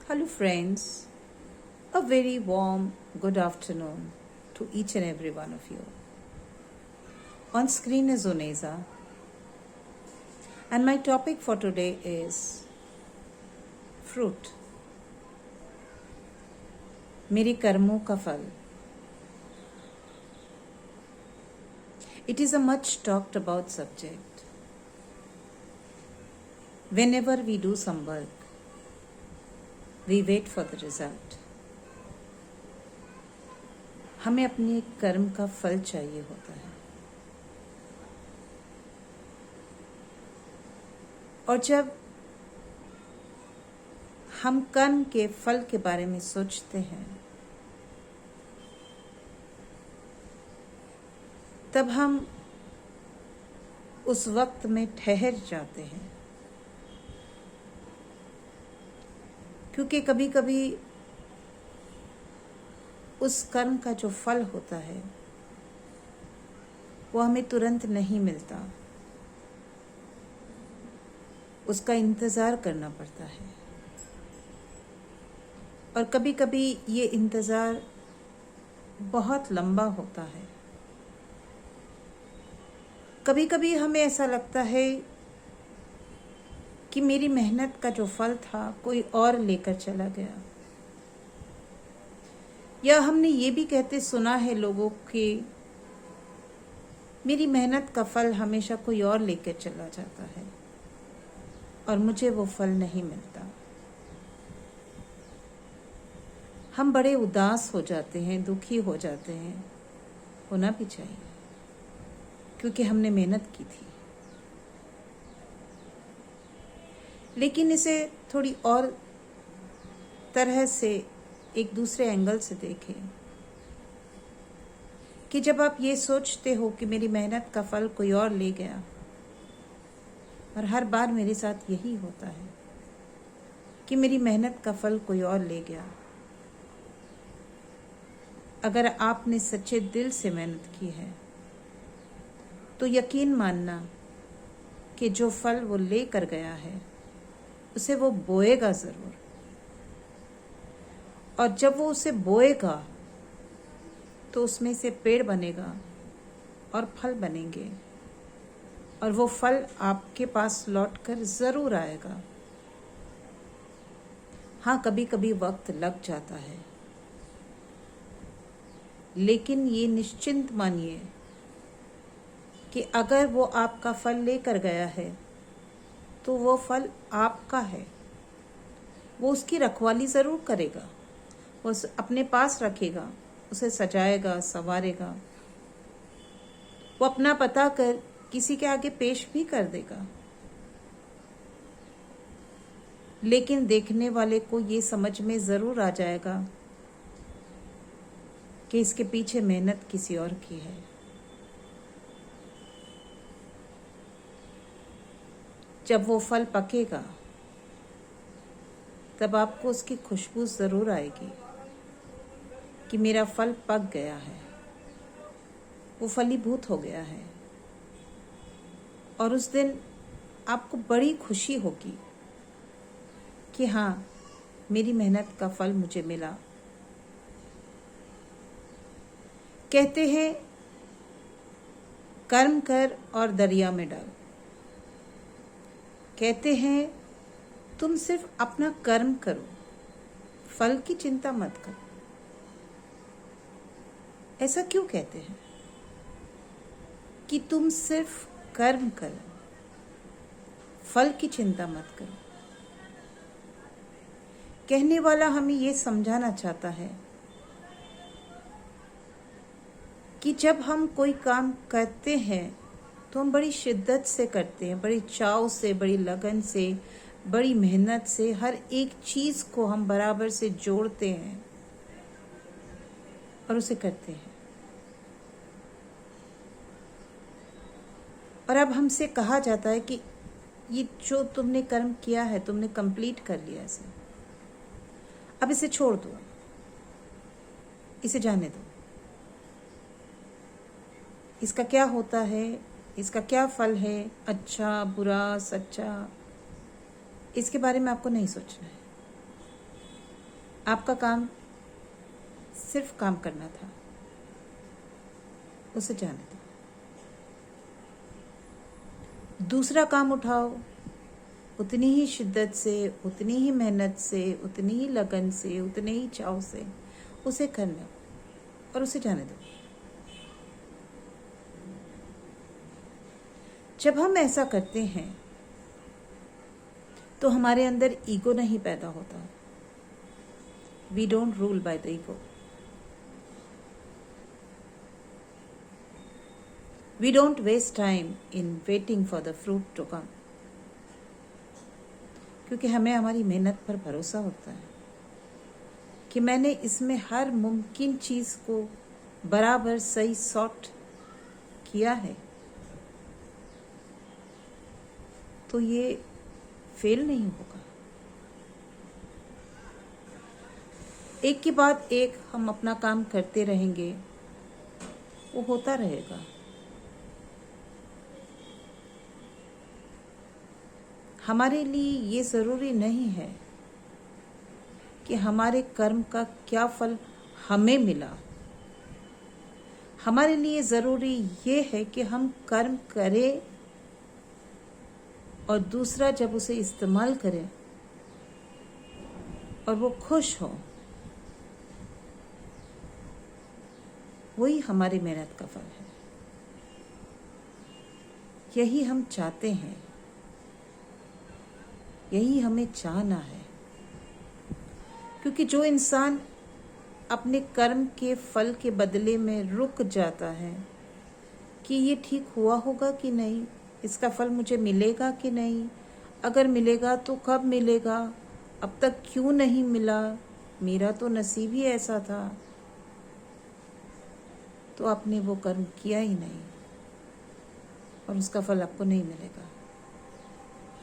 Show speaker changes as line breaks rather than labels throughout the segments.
Hello, friends. A very warm good afternoon to each and every one of you. On screen is Uneza, and my topic for today is fruit. मेरे कर्मों का फल. It is a much talked about subject. Whenever we do some work, we wait for the result. हमें अपने कर्म का फल चाहिए होता है. और जब हम कर्म के फल के बारे में सोचते हैं, तब हम उस वक्त में ठहर जाते हैं. क्योंकि कभी कभी उस कर्म का जो फल होता है वो हमें तुरंत नहीं मिलता. उसका इंतज़ार करना पड़ता है. और कभी कभी ये इंतज़ार बहुत लंबा होता है. कभी कभी हमें ऐसा लगता है कि मेरी मेहनत का जो फल था कोई और लेकर चला गया. या हमने ये भी कहते सुना है लोगों के, मेरी मेहनत का फल हमेशा कोई और लेकर चला जाता है और मुझे वो फल नहीं मिलता. हम बड़े उदास हो जाते हैं, दुखी हो जाते हैं. होना भी चाहिए, क्योंकि हमने मेहनत की थी. लेकिन इसे थोड़ी और तरह से, एक दूसरे एंगल से देखें कि जब आप ये सोचते हो कि मेरी मेहनत का फल कोई और ले गया, और हर बार मेरे साथ यही होता है कि मेरी मेहनत का फल कोई और ले गया. अगर आपने सच्चे दिल से मेहनत की है तो यकीन मानना कि जो फल वो ले कर गया है उसे वो बोएगा ज़रूर. और जब वो उसे बोएगा तो उसमें से पेड़ बनेगा और फल बनेंगे, और वो फल आपके पास लौटकर ज़रूर आएगा. हाँ, कभी कभी वक्त लग जाता है, लेकिन ये निश्चिंत मानिए कि अगर वो आपका फल लेकर गया है तो वो फल आपका है. वो उसकी रखवाली ज़रूर करेगा, वो अपने पास रखेगा, उसे सजाएगा, संवारेगा. वो अपना पता कर किसी के आगे पेश भी कर देगा. लेकिन देखने वाले को ये समझ में ज़रूर आ जाएगा कि इसके पीछे मेहनत किसी और की है. जब वो फल पकेगा तब आपको उसकी खुशबू ज़रूर आएगी कि मेरा फल पक गया है, वो फलीभूत हो गया है. और उस दिन आपको बड़ी खुशी होगी कि हाँ, मेरी मेहनत का फल मुझे मिला. कहते हैं कर्म कर और दरिया में डाल. कहते हैं तुम सिर्फ अपना कर्म करो, फल की चिंता मत करो. ऐसा क्यों कहते हैं कि तुम सिर्फ कर्म करो, फल की चिंता मत करो? कहने वाला हमें ये समझाना चाहता है कि जब हम कोई काम करते हैं तो हम बड़ी शिद्दत से करते हैं, बड़ी चाव से, बड़ी लगन से, बड़ी मेहनत से. हर एक चीज़ को हम बराबर से जोड़ते हैं और उसे करते हैं. और अब हमसे कहा जाता है कि ये जो तुमने कर्म किया है, तुमने कंप्लीट कर लिया इसे, अब इसे छोड़ दो, इसे जाने दो. इसका क्या होता है, इसका क्या फल है, अच्छा बुरा सच्चा, इसके बारे में आपको नहीं सोचना है. आपका काम सिर्फ काम करना था, उसे जाने दो। दूसरा काम उठाओ, उतनी ही शिद्दत से, उतनी ही मेहनत से, उतनी ही लगन से, उतने ही चाव से उसे कर लो और उसे जाने दो। जब हम ऐसा करते हैं तो हमारे अंदर ईगो नहीं पैदा होता। We don't rule by the ego. We don't waste time in waiting for the fruit to come, क्योंकि हमें हमारी मेहनत पर भरोसा होता है कि मैंने इसमें हर मुमकिन चीज को बराबर सही सॉर्ट किया है, तो ये फेल नहीं होगा। एक के बाद एक हम अपना काम करते रहेंगे, वो होता रहेगा। हमारे लिए ये ज़रूरी नहीं है कि हमारे कर्म का क्या फल हमें मिला। हमारे लिए ज़रूरी ये है कि हम कर्म करें और दूसरा जब उसे इस्तेमाल करे और वो खुश हो, वही हमारी मेहनत का फल है। यही हम चाहते हैं, यही हमें चाहना है। क्योंकि जो इंसान अपने कर्म के फल के बदले में रुक जाता है कि ये ठीक हुआ होगा कि नहीं, इसका फल मुझे मिलेगा कि नहीं, अगर मिलेगा तो कब मिलेगा, अब तक क्यों नहीं मिला, मेरा तो नसीब ही ऐसा था, तो आपने वो कर्म किया ही नहीं और उसका फल आपको नहीं मिलेगा।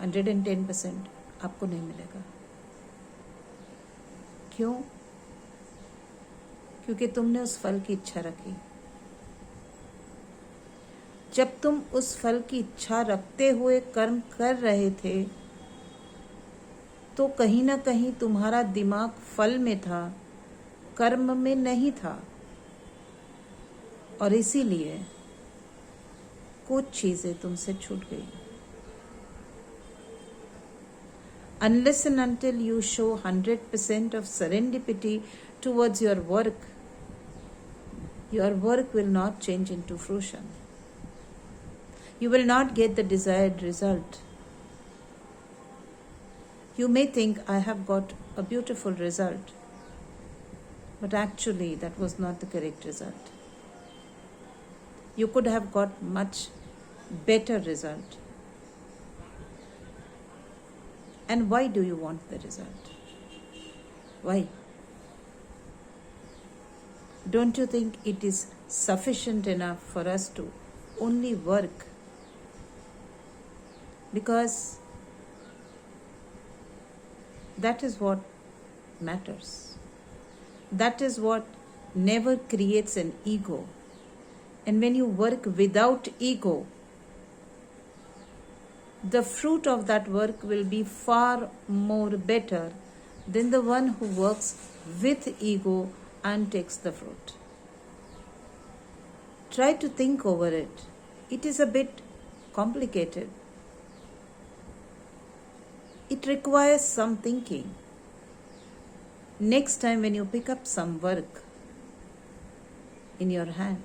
110% आपको नहीं मिलेगा। क्यों? क्योंकि तुमने उस फल की इच्छा रखी। जब तुम उस फल की इच्छा रखते हुए कर्म कर रहे थे तो कहीं ना कहीं तुम्हारा दिमाग फल में था, कर्म में नहीं था, और इसीलिए कुछ चीजें तुमसे छूट गई। Unless and until you show 100% of serendipity towards your work will not change into fruition. You will not get the desired result. You may think, I have got a beautiful result, but actually that was not the correct result. You could have got much better result. And why do you want the result? Why? Don't you think it is sufficient enough for us to only work? Because that is what matters. That is what never creates an ego. And when you work without ego, the fruit of that work will be far more better than the one who works with ego and takes the fruit. Try to think over it. It is a bit complicated. It requires some thinking. Next time when you pick up some work in your hand,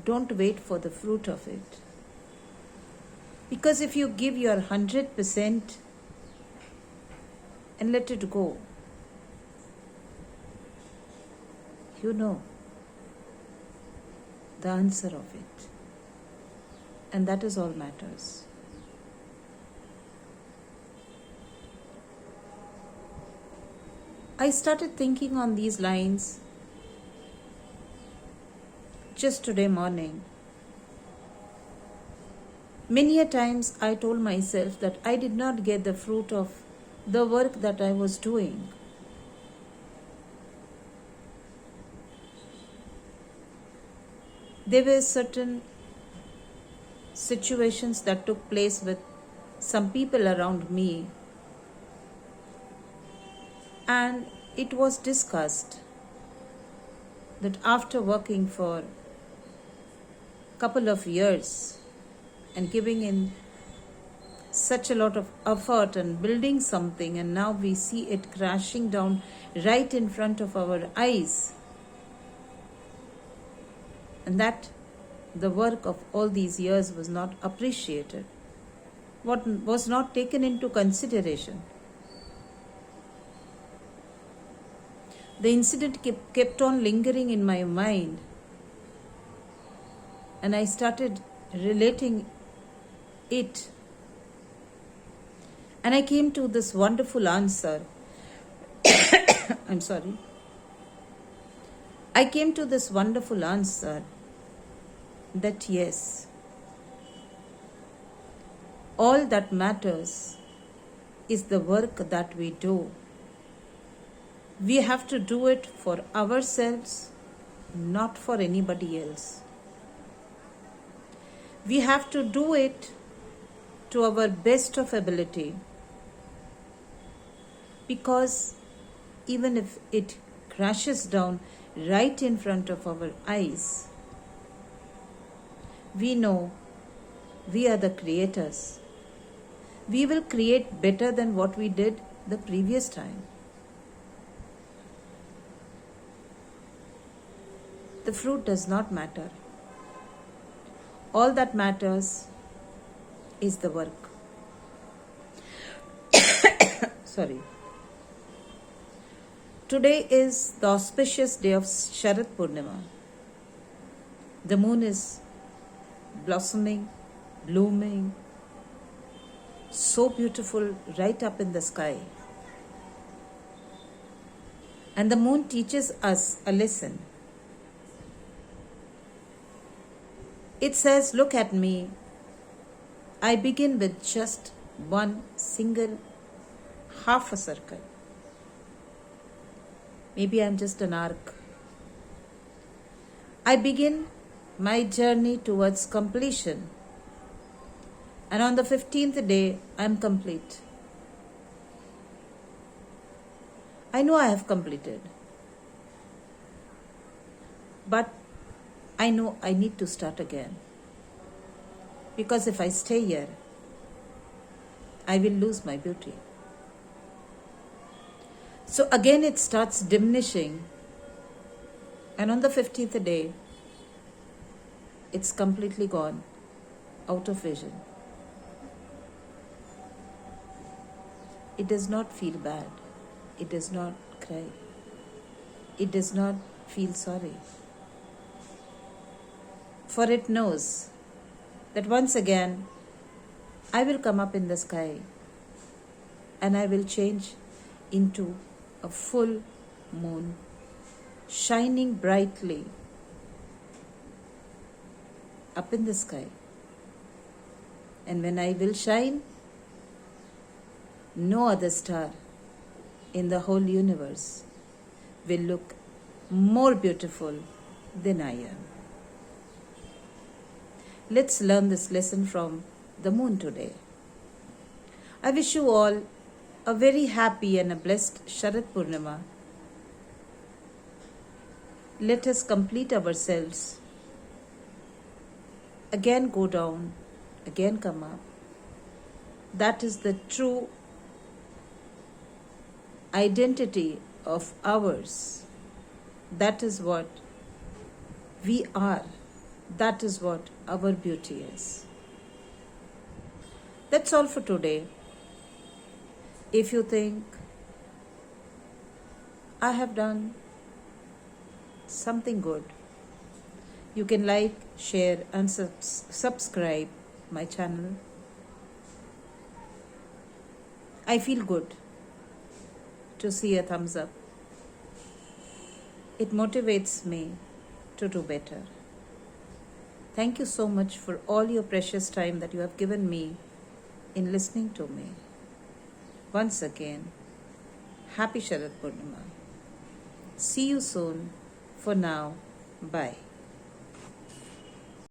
don't wait for the fruit of it. Because if you give your 100% and let it go, you know the answer of it. And that is all matters. I started thinking on these lines just today morning. Many a times I told myself that I did not get the fruit of the work that I was doing. There were certain situations that took place with some people around me And it was discussed that after working for a couple of years and giving in such a lot of effort and building something, and now we see it crashing down right in front of our eyes, and that the work of all these years was not appreciated, what was not taken into consideration. The incident kept on lingering in my mind, and I started relating it. And I came to this wonderful answer. I'm sorry. I came to this wonderful answer that yes, all that matters is the work that we do. We have to do it for ourselves, not for anybody else. We have to do it to our best of ability, because even if it crashes down right in front of our eyes, we know we are the creators. We will create better than what we did the previous time. The fruit does not matter. All that matters is the work. Sorry. Today is the auspicious day of Sharad Purnima. The moon is blossoming, blooming, so beautiful right up in the sky. And the moon teaches us a lesson. It says, look at me. I begin with just one single half a circle. Maybe I'm just an arc. I begin my journey towards completion. And on the 15th day, I'm complete. I know I have completed. But I know I need to start again. Because if I stay here, I will lose my beauty. So again it starts diminishing, and on the 50th day, it's completely gone, out of vision. It does not feel bad. It does not cry. It does not feel sorry. For it knows that once again, I will come up in the sky and I will change into a full moon, shining brightly up in the sky. And when I will shine, no other star in the whole universe will look more beautiful than I am. Let's learn this lesson from the moon today. I wish you all a very happy and a blessed Sharad Purnima. Let us complete ourselves. Again go down, again come up. That is the true identity of ours. That is what we are. That is what our beauty is. That's all for today. If you think I have done something good, you can like, share and subscribe my channel. I feel good to see a thumbs up. It motivates me to do better. Thank you so much for all your precious time that you have given me in listening to me. Once again, happy Sharad Purnima. See you soon. For now, bye.